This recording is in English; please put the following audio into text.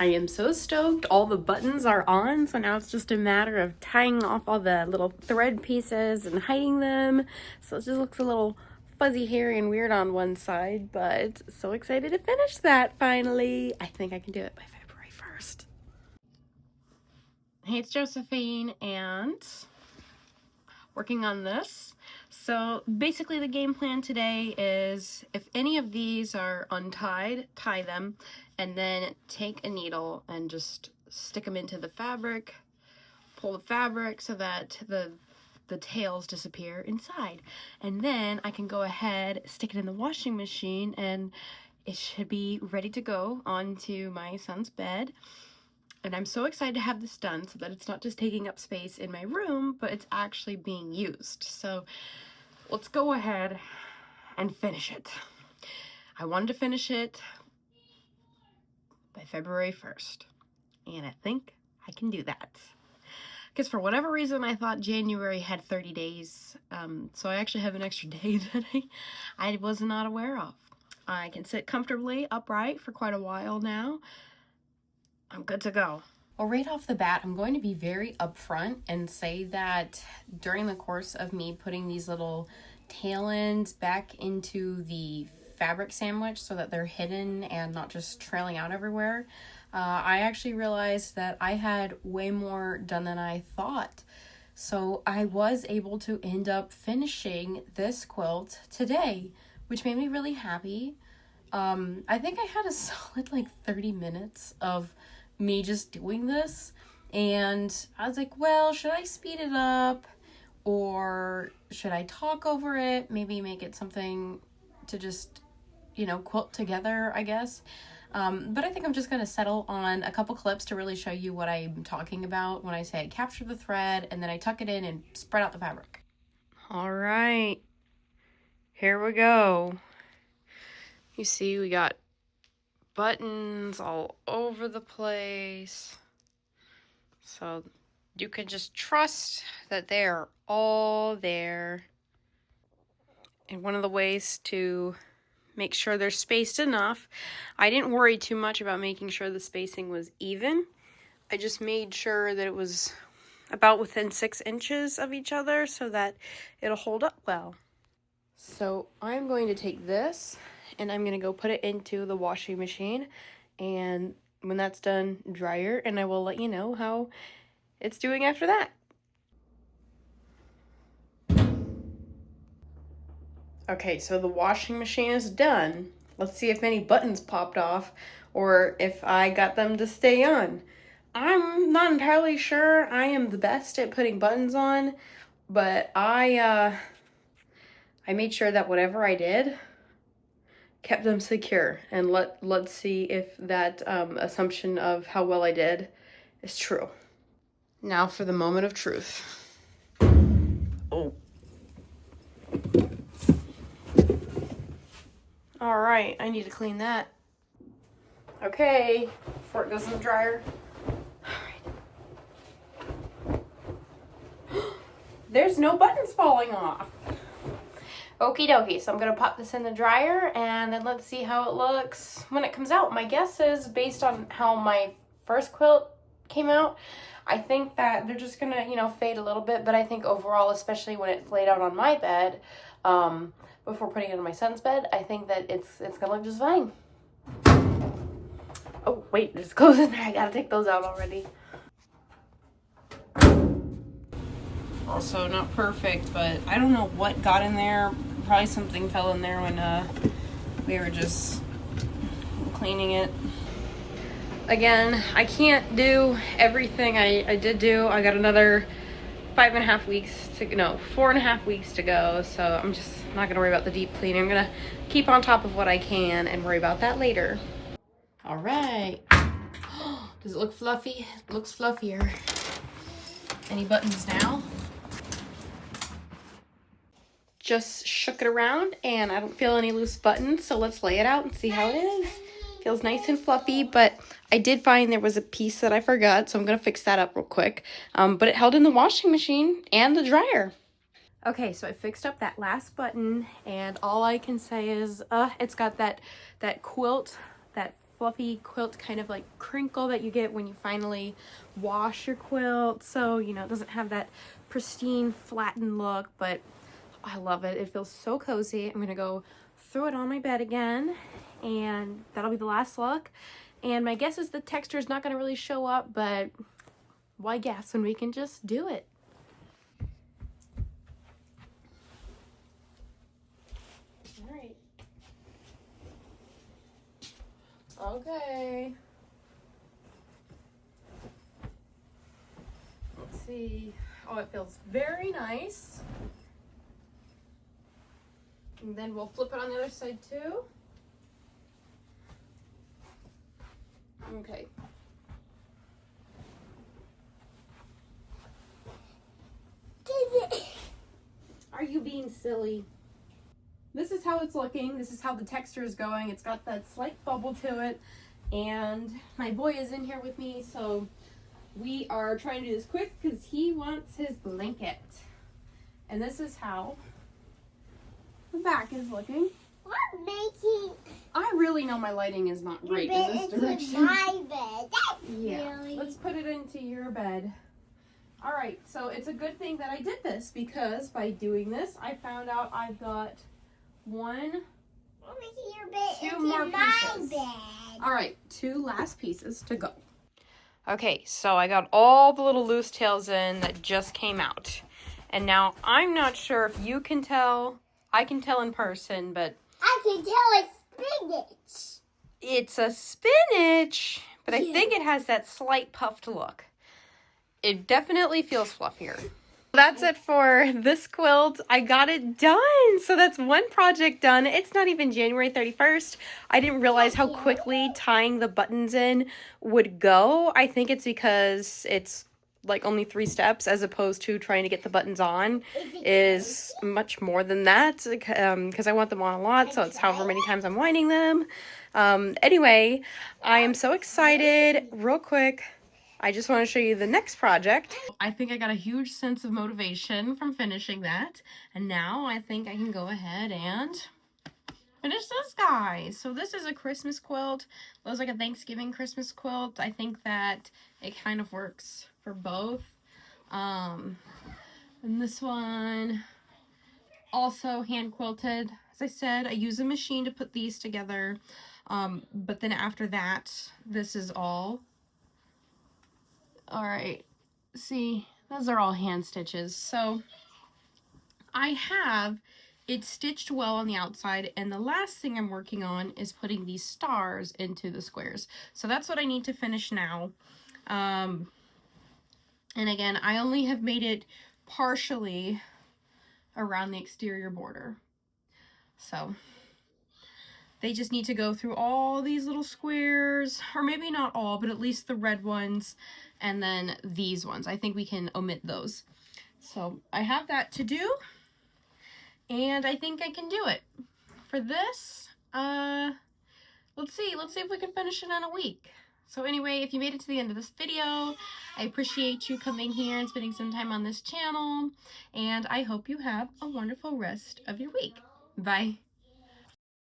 I am so stoked. All the buttons are on, so now it's just a matter of tying off all the little thread pieces and hiding them. So it just looks a little fuzzy, hairy, and weird on one side, but so excited to finish that finally. I think I can do it by February 1st. Hey, it's Josephine, and working on this. So basically the game plan today is if any of these are untied, tie them, and then take a needle and just stick them into the fabric, pull the fabric so that the tails disappear inside. And then I can go ahead, stick it in the washing machine, and it should be ready to go onto my son's bed. And I'm so excited to have this done so that it's not just taking up space in my room, but it's actually being used. So let's go ahead and finish it. I wanted to finish it by February 1st, and I think I can do that. Because for whatever reason, I thought January had 30 days, so I actually have an extra day that I was not aware of. I can sit comfortably upright for quite a while now. I'm good to go. Well, right off the bat, I'm going to be very upfront and say that during the course of me putting these little tail ends back into the fabric sandwich so that they're hidden and not just trailing out everywhere, I actually realized that I had way more done than I thought. So I was able to end up finishing this quilt today, which made me really happy. I think I had a solid like 30 minutes of me just doing this, and I was like, well, should I speed it up or should I talk over it, maybe make it something to just, you know, quilt together, I guess. But I think I'm just going to settle on a couple clips to really show you what I'm talking about when I say I capture the thread and then I tuck it in and spread out the fabric. All right, here we go. You see we got buttons all over the place. So you can just trust that they are all there. And one of the ways to make sure they're spaced enough, I didn't worry too much about making sure the spacing was even. I just made sure that it was about within 6 inches of each other so that it'll hold up well. So I'm going to take this and I'm going to go put it into the washing machine, and when that's done, dryer, and I will let you know how it's doing after that. Okay, so the washing machine is done. Let's see if any buttons popped off or if I got them to stay on. I'm not entirely sure I am the best at putting buttons on, but I made sure that whatever I did kept them secure, and let's see if that assumption of how well I did is true. Now for the moment of truth. Oh. All right, I need to clean that. Okay, before it goes in the dryer. All right. There's no buttons falling off. Okie dokie, so I'm gonna pop this in the dryer and then let's see how it looks when it comes out. My guess is, based on how my first quilt came out, I think that they're just gonna, you know, fade a little bit, but I think overall, especially when it's laid out on my bed, before putting it on my son's bed, I think that it's gonna look just fine. Oh wait, there's clothes in there, I gotta take those out already. Also not perfect, but I don't know what got in there. Probably something fell in there when we were just cleaning it. Again, I can't do everything I did do. I got another 4.5 weeks to go, so I'm just not gonna worry about the deep cleaning. I'm gonna keep on top of what I can and worry about that later. All right. Does it look fluffy? It looks fluffier. Any buttons now? Just shook it around and I don't feel any loose buttons, so let's lay it out and see how it is. Feels nice and fluffy, but I did find there was a piece that I forgot, so I'm gonna fix that up real quick. But it held in the washing machine and the dryer. Okay, so I fixed up that last button, and all I can say is it's got that quilt, that fluffy quilt kind of like crinkle that you get when you finally wash your quilt. So, you know, it doesn't have that pristine flattened look, but I love it. It feels so cozy. I'm gonna go throw it on my bed again, and that'll be the last look. And my guess is the texture is not gonna really show up, but why guess when we can just do it? All right. Okay. Let's see. Oh, it feels very nice. And then we'll flip it on the other side too. Okay. Are you being silly? This is how it's looking. This is how the texture is going. It's got that slight bubble to it. And my boy is in here with me, so we are trying to do this quick because he wants his blanket. And this is how the back is looking. What making? I really know my lighting is not great in this direction. My bed. Yeah, let's put it into your bed. All right, so it's a good thing that I did this because by doing this, I found out I've got one, We're making your bed two into more my pieces. bed. All right, 2 last pieces to go. Okay, so I got all the little loose tails in that just came out. And now I'm not sure if you can tell. I can tell in person, but I can tell it's spinach. it's a spinach, but I Yeah. think it has that slight puffed look. It definitely feels fluffier. That's it for this quilt. I got it done. So that's one project done. It's not even January 31st. I didn't realize how quickly tying the buttons in would go. I think it's because it's like only 3 steps as opposed to trying to get the buttons on is much more than that because I want them on a lot. So it's however many times I'm winding them. Anyway, I am so excited. Real quick, I just want to show you the next project. I think I got a huge sense of motivation from finishing that. And now I think I can go ahead and finish this guy. So this is a Christmas quilt. It looks like a Thanksgiving Christmas quilt. I think that it kind of works for both. And this one also hand quilted. As I said, I use a machine to put these together. But then after that, this is all right, see, those are all hand stitches. So I have it stitched well on the outside, and the last thing I'm working on is putting these stars into the squares. So that's what I need to finish now. And again, I only have made it partially around the exterior border. So they just need to go through all these little squares, or maybe not all, but at least the red ones, and then these ones. I think we can omit those. So I have that to do, and I think I can do it. For this, let's see if we can finish it in a week. So anyway, if you made it to the end of this video, I appreciate you coming here and spending some time on this channel, and I hope you have a wonderful rest of your week. Bye.